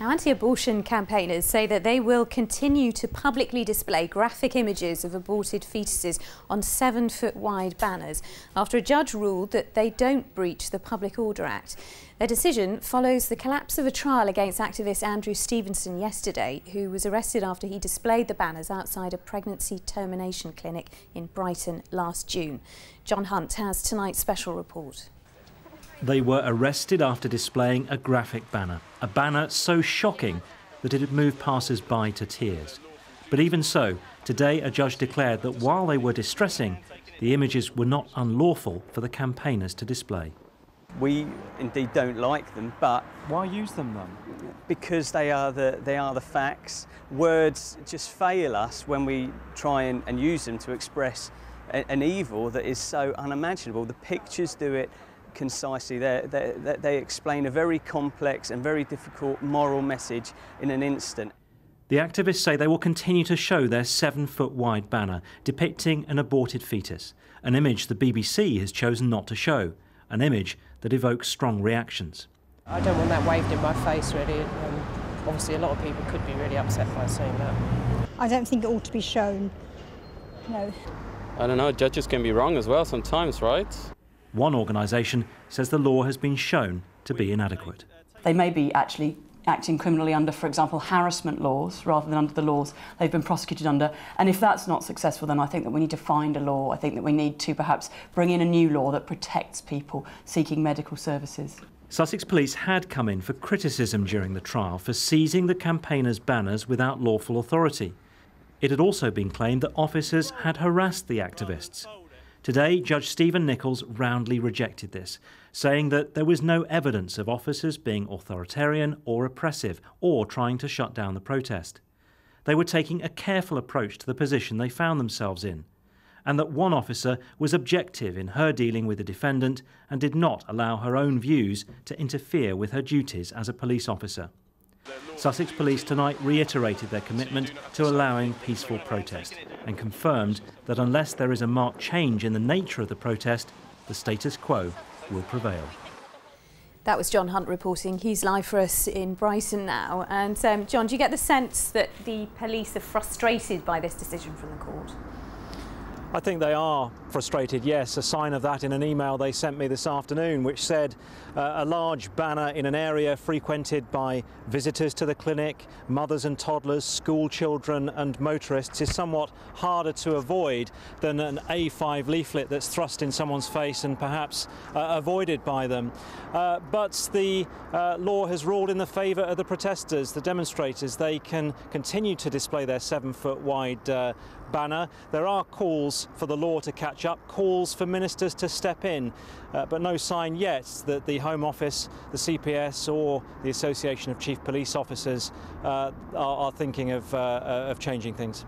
Now, anti-abortion campaigners say that they will continue to publicly display graphic images of aborted fetuses on 7-foot-wide banners after a judge ruled that they don't breach the Public Order Act. Their decision follows the collapse of a trial against activist Andrew Stephenson yesterday, who was arrested after he displayed the banners outside a pregnancy termination clinic in Brighton last June. John Hunt has tonight's special report. They were arrested after displaying a graphic banner, a banner so shocking that it had moved passers-by to tears. But even so, today a judge declared that while they were distressing, the images were not unlawful for the campaigners to display. We indeed don't like them, but why use them then? Because they are the facts. Words just fail us when we try and use them to express an evil that is so unimaginable. The pictures do it concisely. They explain a very complex and very difficult moral message in an instant. The activists say they will continue to show their 7-foot-wide banner depicting an aborted fetus, an image the BBC has chosen not to show, an image that evokes strong reactions. I don't want that waved in my face, really. Obviously, a lot of people could be really upset by saying that. I don't think it ought to be shown, no. I don't know, judges can be wrong as well sometimes, right? One organisation says the law has been shown to be inadequate. They may be actually acting criminally under, for example, harassment laws rather than under the laws they've been prosecuted under. And if that's not successful, then I think that we need to find a law. I think that we need to perhaps bring in a new law that protects people seeking medical services. Sussex Police had come in for criticism during the trial for seizing the campaigners' banners without lawful authority. It had also been claimed that officers had harassed the activists. Today, Judge Stephen Nichols roundly rejected this, saying that there was no evidence of officers being authoritarian or oppressive or trying to shut down the protest. They were taking a careful approach to the position they found themselves in, and that one officer was objective in her dealing with the defendant and did not allow her own views to interfere with her duties as a police officer. Sussex Police tonight reiterated their commitment to allowing peaceful protest and confirmed that unless there is a marked change in the nature of the protest, the status quo will prevail. That was John Hunt reporting. He's live for us in Brighton now. And John, do you get the sense that the police are frustrated by this decision from the court? I think they are frustrated, yes. A sign of that in an email they sent me this afternoon, which said a large banner in an area frequented by visitors to the clinic, mothers and toddlers, school children and motorists is somewhat harder to avoid than an A5 leaflet that's thrust in someone's face and perhaps avoided by them. But the law has ruled in the favour of the protesters, the demonstrators. They can continue to display their 7-foot-wide banner. There are calls for the law to catch up, calls for ministers to step in, but no sign yet that the Home Office, the CPS or the Association of Chief Police Officers are thinking of changing things.